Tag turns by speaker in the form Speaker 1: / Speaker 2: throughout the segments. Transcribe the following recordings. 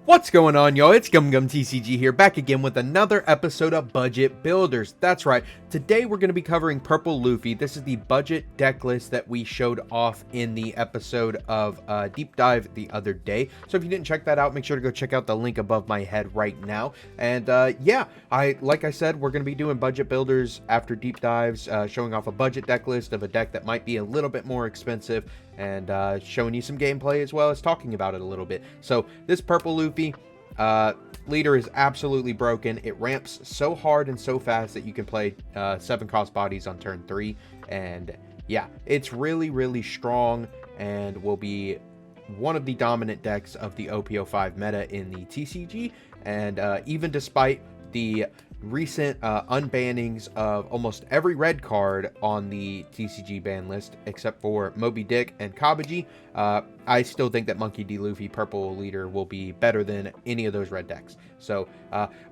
Speaker 1: What's going on, y'all? It's TCG here, back again with another episode of Budget Builders. That's right, today we're going to be covering Purple Luffy. This is the budget deck list that we showed off in the episode of Deep Dive the other day. So if you didn't check that out, make sure to go check out the link above my head right now. And yeah, like I said, we're going to be doing Budget Builders after Deep Dives, showing off a budget deck list of a deck that might be a little bit more expensive, and showing you some gameplay as well as talking about it a little bit. So this Purple Luffy leader is absolutely broken. It ramps so hard and so fast that you can play 7 cost bodies on turn 3, and yeah, it's really strong and will be one of the dominant decks of the OP05 meta in the TCG. And even despite the recent unbannings of almost every red card on the TCG ban list except for Moby Dick and Kabaji, I still think that Monkey D. Luffy Purple Leader will be better than any of those red decks. So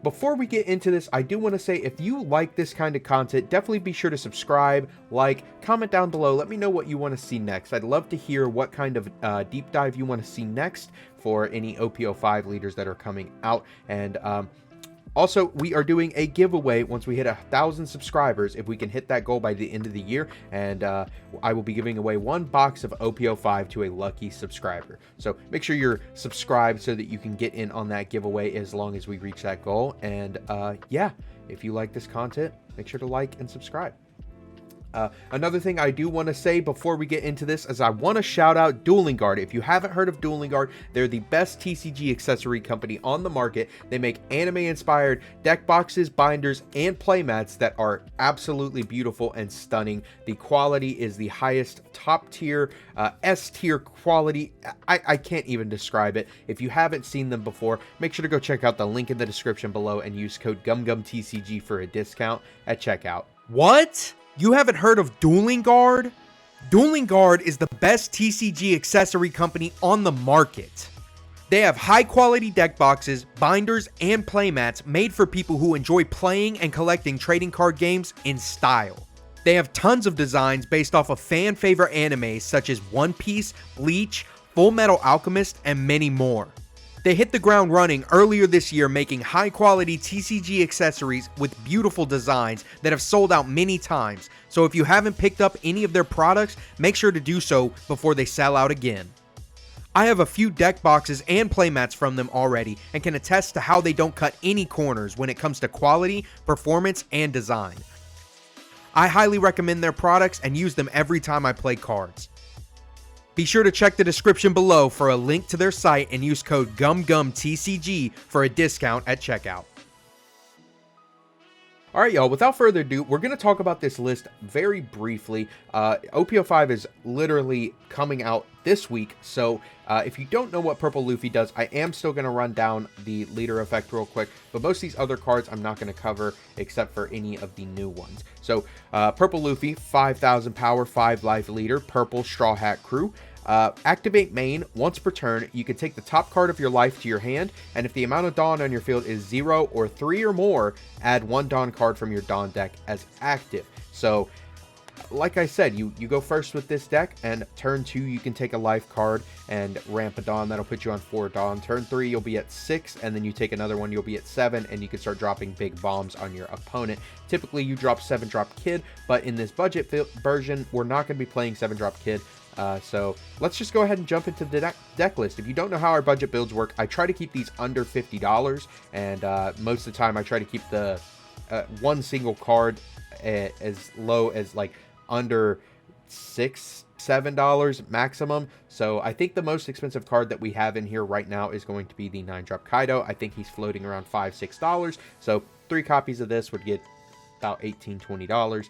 Speaker 1: before we get into this, I do want to say, if you like this kind of content, definitely be sure to subscribe, like, comment down below. Let me know what you want to see next. I'd love to hear what kind of deep dive you want to see next for any OP05 leaders that are coming out. And also, we are doing a giveaway once we hit 1,000 subscribers, if we can hit that goal by the end of the year, and I will be giving away 1 box of OP05 to a lucky subscriber. So make sure you're subscribed so that you can get in on that giveaway as long as we reach that goal. And yeah, if you like this content, make sure to like and subscribe. Another thing I do want to say before we get into this is I want to shout out Dueling Guard. If you haven't heard of Dueling Guard, they're the best TCG accessory company on the market. They make anime-inspired deck boxes, binders, and playmats that are absolutely beautiful and stunning. The quality is the highest top-tier, S-tier quality. I can't even describe it. If you haven't seen them before, make sure to go check out the link in the description below and use code GUMGUMTCG for a discount at checkout.
Speaker 2: What? You haven't heard of Dueling Guard? Dueling Guard is the best TCG accessory company on the market. They have high quality deck boxes, binders, and playmats made for people who enjoy playing and collecting trading card games in style. They have tons of designs based off of fan favorite animes such as One Piece, Bleach, Full Metal Alchemist, and many more. They hit the ground running earlier this year, making high quality TCG accessories with beautiful designs that have sold out many times. So if you haven't picked up any of their products, make sure to do so before they sell out again. I have a few deck boxes and playmats from them already and can attest to how they don't cut any corners when it comes to quality, performance, and design. I highly recommend their products and use them every time I play cards. Be sure to check the description below for a link to their site and use code GUMGUMTCG for a discount at checkout.
Speaker 1: Alright, y'all, without further ado, we're going to talk about this list very briefly. OP05 is literally coming out this week, so if you don't know what Purple Luffy does, I am still going to run down the leader effect real quick, but most of these other cards I'm not going to cover except for any of the new ones. So, Purple Luffy, 5,000 power, 5 life leader, purple Straw Hat Crew. Activate main. Once per turn, you can take the top card of your life to your hand, and if the amount of Dawn on your field is 0 or 3 or more, add 1 Dawn card from your Dawn deck as active. So, like I said, you go first with this deck, and turn 2 you can take a life card and ramp a Dawn. That'll put you on 4 Dawn. Turn 3 you'll be at 6, and then you take another one, you'll be at 7, and you can start dropping big bombs on your opponent. Typically you drop 7-drop Kid, but in this budget version we're not going to be playing 7-drop Kid. So let's just go ahead and jump into the deck list. If you don't know how our budget builds work, I try to keep these under $50, and most of the time I try to keep the one single card as low as like under $6-7 maximum. So I think the most expensive card that we have in here right now is going to be the 9-drop Kaido. I think he's floating around $5-6. So 3 copies of this would get about $18-20.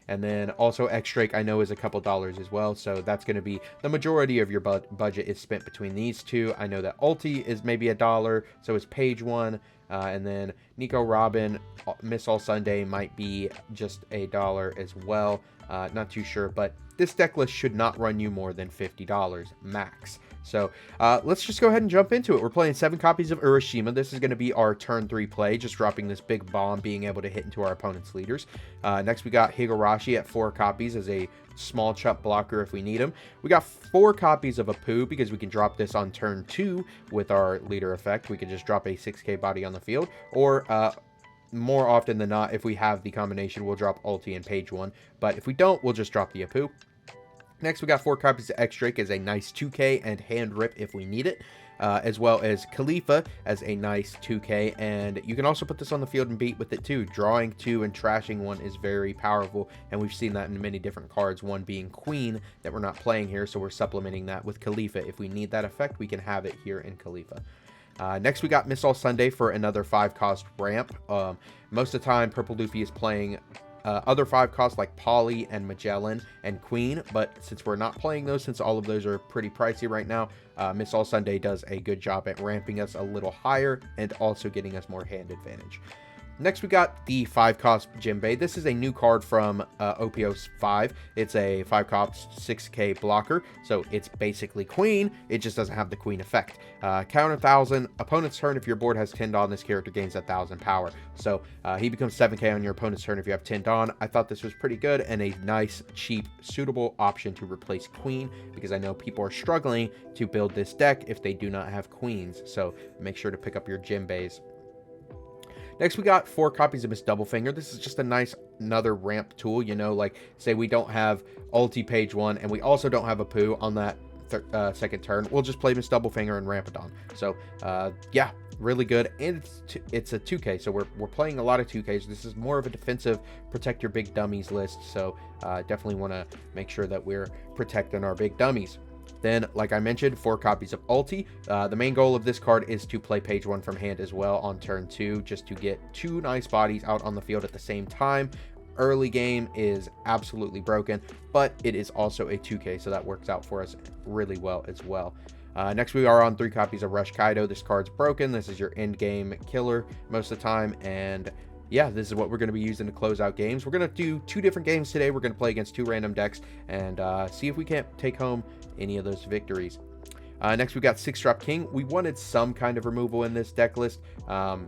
Speaker 1: And then also X-Drake I know is a couple dollars as well, so that's going to be the majority of your budget is spent between these two. I know that Ulti is maybe $1, so is Page 1, and then Nico Robin, Miss All Sunday might be just $1 as well. Not too sure, but this deck list should not run you more than $50 max. So let's just go ahead and jump into it. We're playing 7 copies of Urashima. This is going to be our turn 3 play, just dropping this big bomb, being able to hit into our opponent's leaders. Next, we got Higurashi at 4 copies as a small chump blocker if we need him. We got 4 copies of Apu because we can drop this on turn 2 with our leader effect. We can just drop a 6k body on the field, or more often than not, if we have the combination, we'll drop ulti and page 1. But if we don't, we'll just drop the Apu. Next, we got 4 copies of X-Drake as a nice 2k and hand rip if we need it, as well as Khalifa as a nice 2k, and you can also put this on the field and beat with it too. Drawing 2 and trashing 1 is very powerful, and we've seen that in many different cards, one being Queen that we're not playing here, so we're supplementing that with Khalifa. If we need that effect, we can have it here in Khalifa. Next, we got Miss All Sunday for another 5-cost ramp. Most of the time, Purple Luffy is playing other 5-costs like Polly and Magellan and Queen, but since we're not playing those, since all of those are pretty pricey right now, Miss All Sunday does a good job at ramping us a little higher and also getting us more hand advantage. Next, we got the 5-cost Jinbei. This is a new card from OP05. It's a 5-cost 6k blocker, so it's basically Queen. It just doesn't have the Queen effect. Counter 1,000. Opponent's turn, if your board has 10 Dawn, this character gains 1,000 power. So he becomes 7k on your opponent's turn if you have 10 Dawn. I thought this was pretty good and a nice, cheap, suitable option to replace Queen, because I know people are struggling to build this deck if they do not have Queens. So make sure to pick up your Jinbeis. Next, we got 4 copies of Miss Doublefinger. This is just a nice, another ramp tool, you know, like, say we don't have ulti page 1, and we also don't have a poo on that second turn. We'll just play Miss Doublefinger and ramp it on. So, yeah, really good, and it's a 2k, so we're playing a lot of 2ks. This is more of a defensive, protect your big dummies list, so definitely want to make sure that we're protecting our big dummies. Then, like I mentioned, 4 copies of ulti. The main goal of this card is to play page 1 from hand as well on turn 2, just to get 2 nice bodies out on the field at the same time. Early game is absolutely broken, but it is also a 2k, so that works out for us really well as well. Next, we are on 3 copies of Rush Kaido. This card's broken. This is your end game killer most of the time, and yeah, this is what we're going to be using to close out games. We're going to do 2 different games today. We're going to play against 2 random decks and see if we can't take home any of those victories. Next, we got 6-drop King. We wanted some kind of removal in this deck list. I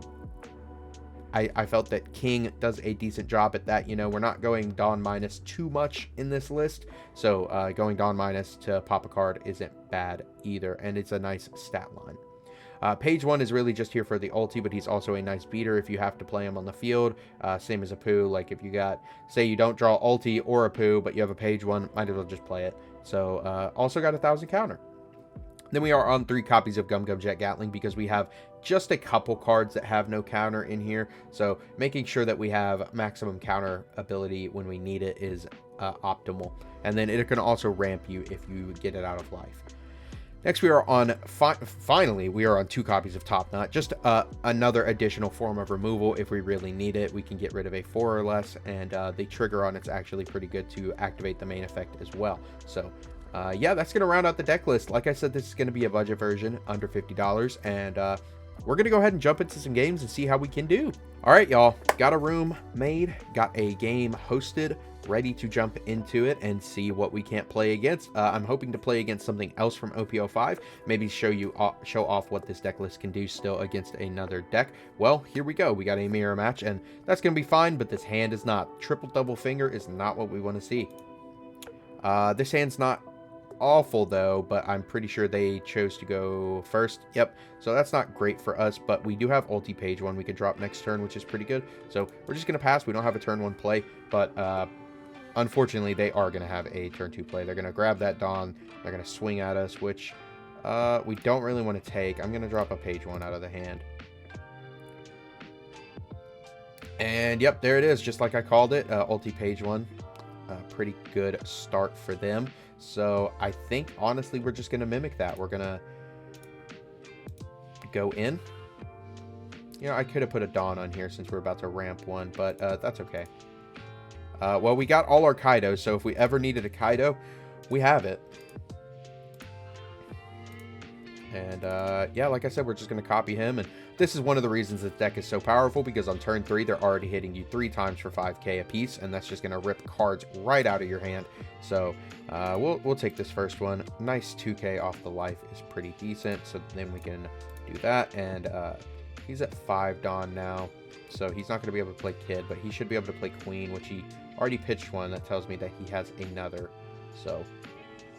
Speaker 1: felt that King does a decent job at that. You know, we're not going Dawn minus too much in this list, so going Dawn minus to pop a card isn't bad either, and it's a nice stat line. Page 1 is really just here for the ulti, but he's also a nice beater if you have to play him on the field. Same as Apu, like if you got, say you don't draw ulti or Apu, but you have a page 1, might as well just play it. So also got 1,000 counter. Then we are on 3 copies of Gum Gum Jet Gatling because we have just a couple cards that have no counter in here. So making sure that we have maximum counter ability when we need it is optimal. And then it can also ramp you if you get it out of life. Next, we are on, finally, we are on 2 copies of Top Knot. Just another additional form of removal if we really need it. We can get rid of a 4 or less, and the trigger on it's actually pretty good to activate the main effect as well. So, yeah, that's going to round out the deck list. Like I said, this is going to be a budget version, under $50, and we're going to go ahead and jump into some games and see how we can do. All right, y'all, got a room made, got a game hosted, ready to jump into it and see what we can't play against. I'm hoping to play against something else from OP05, maybe show off what this deck list can do still against another deck. Well, here we go. We got a mirror match, and that's going to be fine, but this hand is not. Triple double finger is not what we want to see. This hand's not awful though, but I'm pretty sure they chose to go first. Yep, so that's not great for us, but we do have ulti page 1 we can drop next turn, which is pretty good. So we're just going to pass. We don't have a turn 1 play, but unfortunately, they are going to have a turn 2 play. They're going to grab that Dawn. They're going to swing at us, which we don't really want to take. I'm going to drop a page 1 out of the hand. And yep, there it is. Just like I called it, ulti page 1. Pretty good start for them. So I think, honestly, we're just going to mimic that. We're going to go in. You know, I could have put a Dawn on here since we're about to ramp 1, but that's okay. Well, we got all our Kaido, so if we ever needed a Kaido, we have it. And, yeah, like I said, we're just going to copy him and This is one of the reasons this deck is so powerful, because on turn 3, they're already hitting you 3 times for 5k a piece, and that's just going to rip cards right out of your hand. So we'll take this first one. Nice 2k off the life is pretty decent, so then we can do that. And he's at 5 Dawn now, so he's not going to be able to play Kid, but he should be able to play Queen, which he already pitched one. That tells me that he has another. So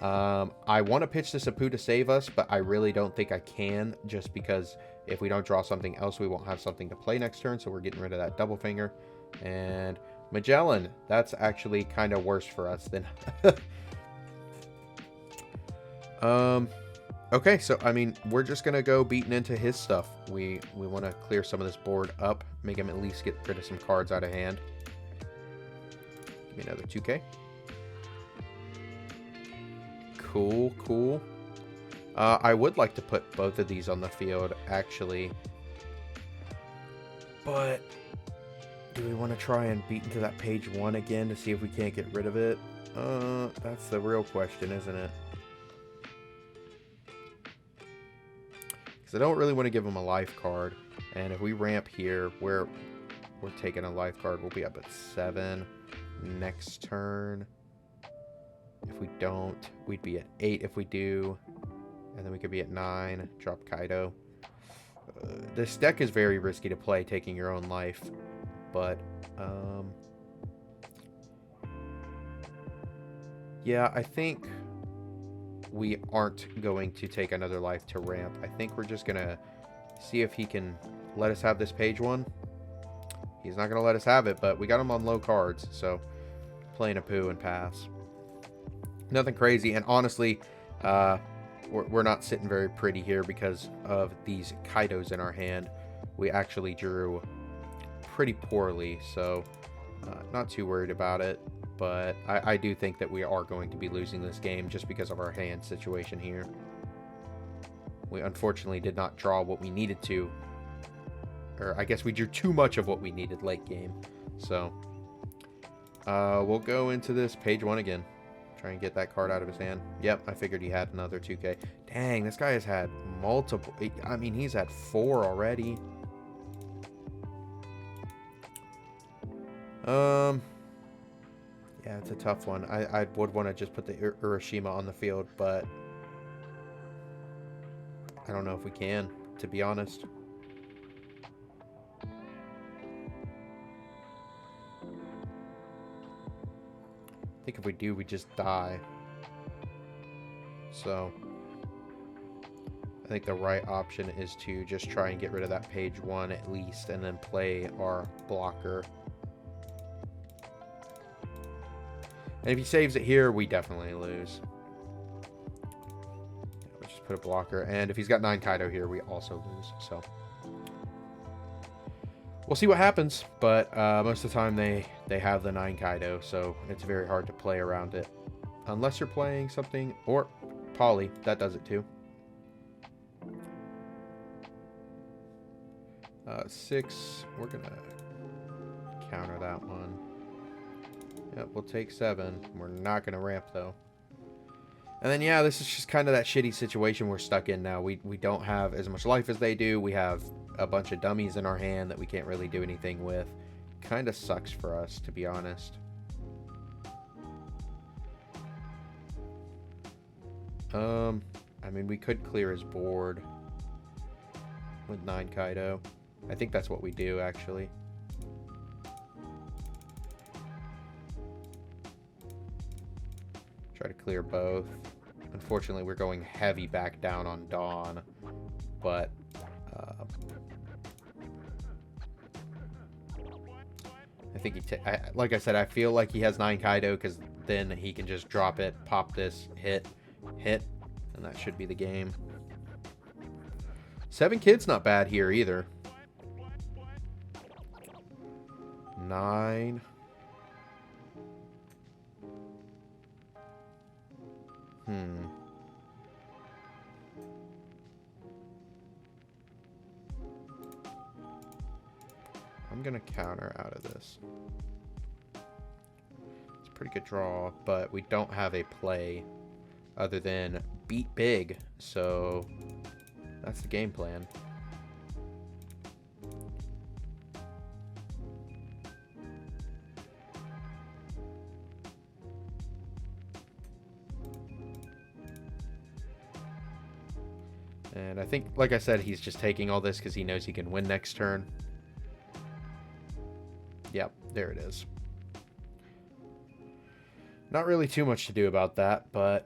Speaker 1: I want to pitch this Apu to save us, but I really don't think I can, just because if we don't draw something else, we won't have something to play next turn. So we're getting rid of that double finger. And Magellan, that's actually kind of worse for us than okay, so I mean, we're just gonna go beating into his stuff. We want to clear some of this board up, make him at least get rid of some cards out of hand. Give me another 2k. Cool, cool. I would like to put both of these on the field, actually. But do we want to try and beat into that page 1 again to see if we can't get rid of it? That's the real question, isn't it? Because I don't really want to give him a life card. And if we ramp here, we're taking a life card. We'll be up at 7 next turn. If we don't, we'd be at 8 if we do. And then we could be at 9. Drop Kaido. This deck is very risky to play, taking your own life. But, yeah, I think we aren't going to take another life to ramp. I think we're just going to see if he can let us have this page 1. He's not going to let us have it, but we got him on low cards. So, playing a poo and pass. Nothing crazy. And honestly, we're not sitting very pretty here because of these Kaidos in our hand. We actually drew pretty poorly, so not too worried about it. But I do think that we are going to be losing this game just because of our hand situation here. We unfortunately did not draw what we needed to. Or I guess we drew too much of what we needed late game. So we'll go into this page 1 again. Try and get that card out of his hand. Yep, I figured he had another 2k. Dang, this guy has had multiple. I mean, he's had 4 already. Yeah, it's a tough one. I would want to just put the Urashima on the field, but I don't know if we can, to be honest. I think if we do, we just die. So I think the right option is to just try and get rid of that page 1 at least, and then play our blocker. And if he saves it here, we definitely lose. We'll just put a blocker. And if he's got 9 Kaido here, we also lose. So we'll see what happens. But most of the time, they have the 9 Kaido. So it's very hard to play around it. Unless you're playing something. Or Poly. That does it too. 6. We're going to counter that one. Yep, we'll take 7. We're not going to ramp, though. And then, yeah, this is just kind of that shitty situation we're stuck in now. We don't have as much life as they do. We have a bunch of dummies in our hand that we can't really do anything with. Kind of sucks for us, to be honest. I mean, we could clear his board with 9 Kaido. I think that's what we do, actually. Try to clear both. Unfortunately, we're going heavy back down on Dawn, but I think like I said, I feel like he has 9 Kaido, because then he can just drop it, pop this, hit, and that should be the game. 7 Kid's not bad here either. 9. I'm gonna counter out of this. It's a pretty good draw, but we don't have a play other than beat big, so that's the game plan. And I think, like I said, he's just taking all this because he knows he can win next turn. Yep, there it is. Not really too much to do about that, but...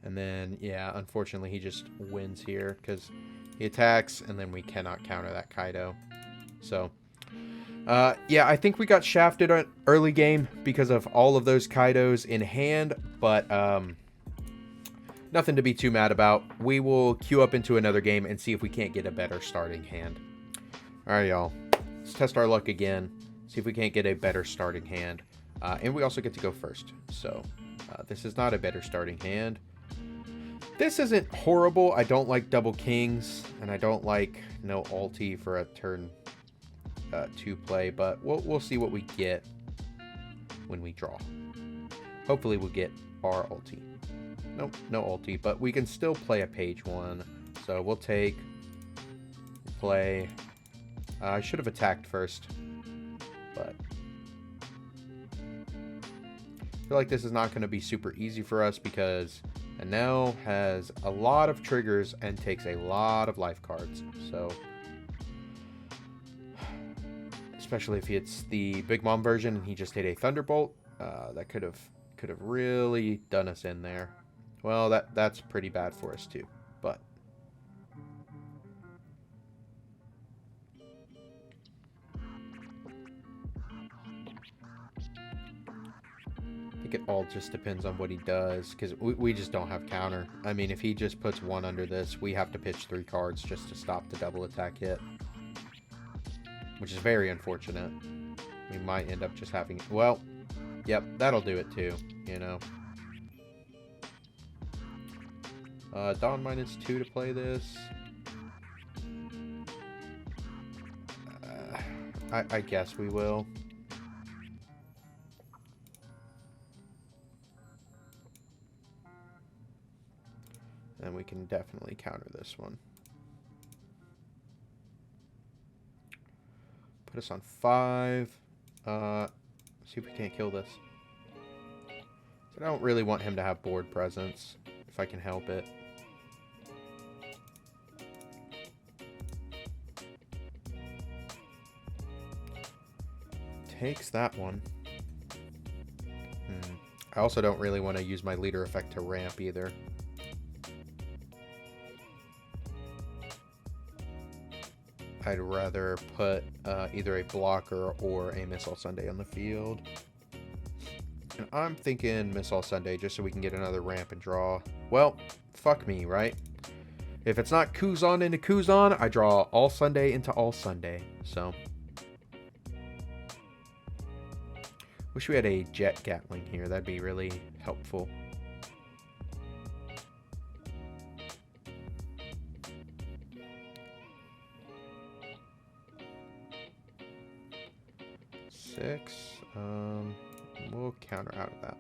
Speaker 1: And then, yeah, unfortunately, he just wins here because he attacks, and then we cannot counter that Kaido. So, yeah, I think we got shafted at early game because of all of those Kaidos in hand, but nothing to be too mad about. We will queue up into another game and see if we can't get a better starting hand. All right, y'all. Let's test our luck again, see if we can't get a better starting hand. And we also get to go first. So, this is not a better starting hand. This isn't horrible. I don't like double kings, and I don't like no ulti for a turn 2 play, but we'll see what we get when we draw. Hopefully we'll get our ulti. Nope, no ulti, but we can still play a page 1. So we'll play. I should have attacked first, but I feel like this is not going to be super easy for us because Enel has a lot of triggers and takes a lot of life cards. So, especially if it's the Big Mom version and he just hit a Thunderbolt, that could have really done us in there. Well, that's pretty bad for us too, but I think it all just depends on what he does, because we just don't have counter. I mean, if he just puts 1 under this, we have to pitch 3 cards just to stop the double attack hit, which is very unfortunate. We might end up just having... Well, yep, that'll do it too, you know. Dawn -2 to play this. I guess we will. And we can definitely counter this one. Put us on 5. See if we can't kill this. So I don't really want him to have board presence, if I can help it. Takes that one. I also don't really want to use my leader effect to ramp either. I'd rather put either a blocker or a Missile Sunday on the field. And I'm thinking Missile Sunday just so we can get another ramp and draw. Well, fuck me, right? If it's not Kuzan into Kuzan, I draw all Sunday into all Sunday. So. Wish we had a Jet Gatling here. That'd be really helpful. We'll counter out of that.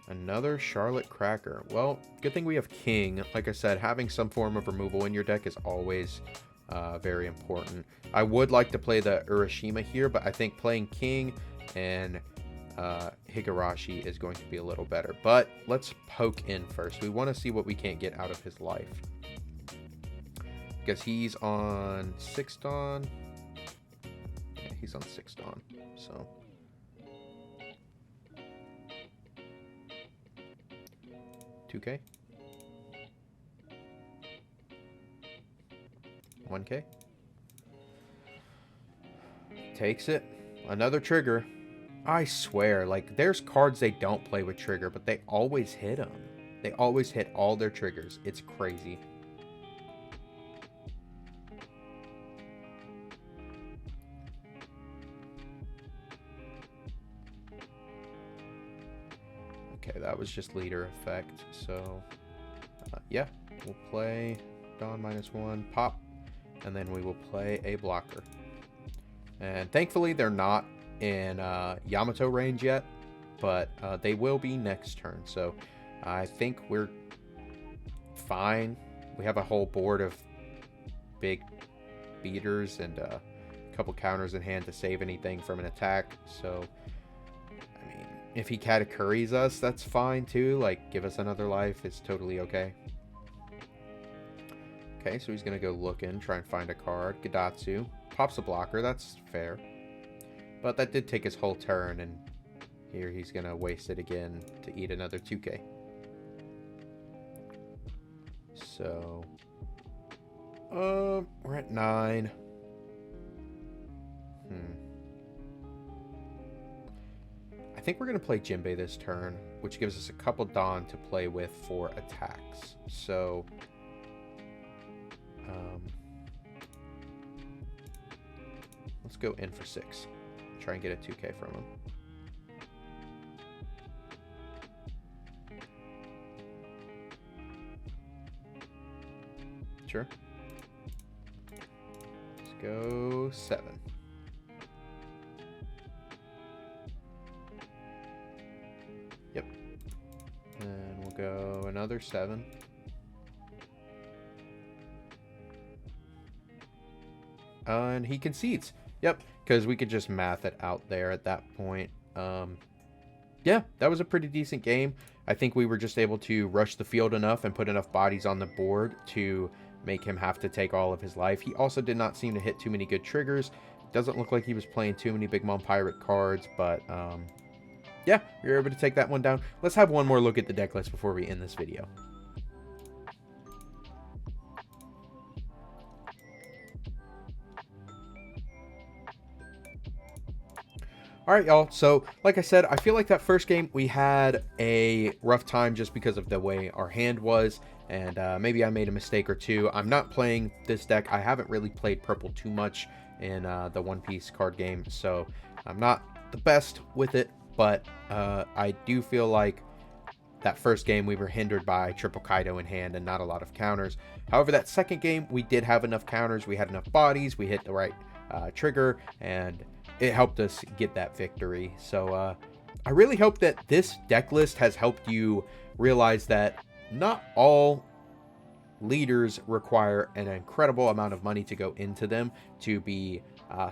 Speaker 1: Another Charlotte Cracker. Well, good thing we have King. Like I said, having some form of removal in your deck is always very important. I would like to play the Urashima here, but I think playing King and Higurashi is going to be a little better. But let's poke in first. We want to see what we can't get out of his life. Because he's on 6 Dawn. Yeah, he's on 6 Dawn. So. $2K. 1K. Takes it. Another trigger. I swear, like, there's cards they don't play with trigger, but they always hit them. They always hit all their triggers. It's crazy. Okay, that was just leader effect. So, yeah, we'll play Dawn -1, pop, and then we will play a blocker. And thankfully, they're not in Yamato range yet, but they will be next turn. So I think we're fine. We have a whole board of big beaters and a couple counters in hand to save anything from an attack. So, I mean, if he Katakuri's us, that's fine too. Like, give us another life. It's totally okay. Okay, so he's going to go looking, try and find a card. Gadatsu. Pops a blocker. That's fair. But that did take his whole turn, and here he's going to waste it again to eat another 2k. So, we're at 9. I think we're going to play Jinbei this turn, which gives us a couple Dawn to play with for attacks. So, let's go in for 6. Try and get a 2k from him. Sure. Let's go 7. Yep. And we'll go another 7. And he concedes. Yep, because we could just math it out there at that point. Yeah, that was a pretty decent game. I think we were just able to rush the field enough and put enough bodies on the board to make him have to take all of his life. He also did not seem to hit too many good triggers. Doesn't look like he was playing too many Big Mom Pirate cards, but yeah, we were able to take that one down. Let's have one more look at the deck list before we end this video. All right, y'all. So, like I said, I feel like that first game we had a rough time just because of the way our hand was, and maybe I made a mistake or two. I'm not playing this deck. I haven't really played purple too much in the One Piece card game, so I'm not the best with it, but I do feel like that first game we were hindered by triple Kaido in hand and not a lot of counters. However, that second game we did have enough counters. We had enough bodies. We hit the right trigger, and it helped us get that victory. So I really hope that this deck list has helped you realize that not all leaders require an incredible amount of money to go into them to be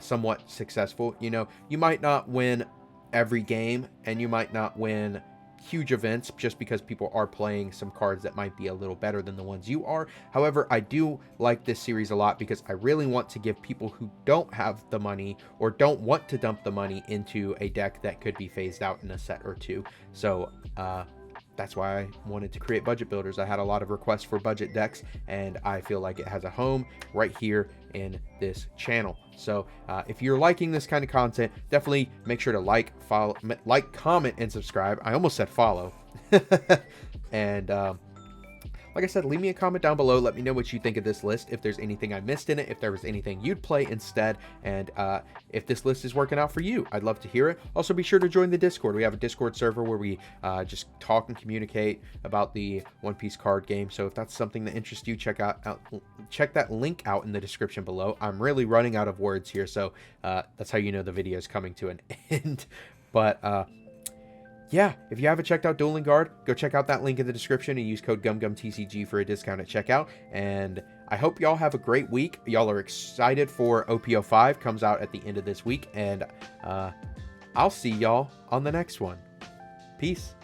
Speaker 1: somewhat successful. You know, you might not win every game, and you might not win huge events just because people are playing some cards that might be a little better than the ones you are. However, I do like this series a lot because I really want to give people who don't have the money or don't want to dump the money into a deck that could be phased out in a set or two. So that's why I wanted to create budget builders. I had a lot of requests for budget decks, and I feel like it has a home right here in this channel. So if you're liking this kind of content, definitely make sure to like, comment, and subscribe. I almost said follow. And like I said, leave me a comment down below. Let me know what you think of this list, if there's anything I missed in it, if there was anything you'd play instead, and if this list is working out for you. I'd love to hear it. Also, be sure to join the Discord. We have a Discord server where we just talk and communicate about the One Piece card game. So if that's something that interests you, check that link out in the description below. I'm really running out of words here, so that's how you know the video is coming to an end. But yeah, if you haven't checked out Dueling Guard, go check out that link in the description and use code GumGumTCG for a discount at checkout. And I hope y'all have a great week. Y'all are excited for OP05, comes out at the end of this week. And I'll see y'all on the next one. Peace.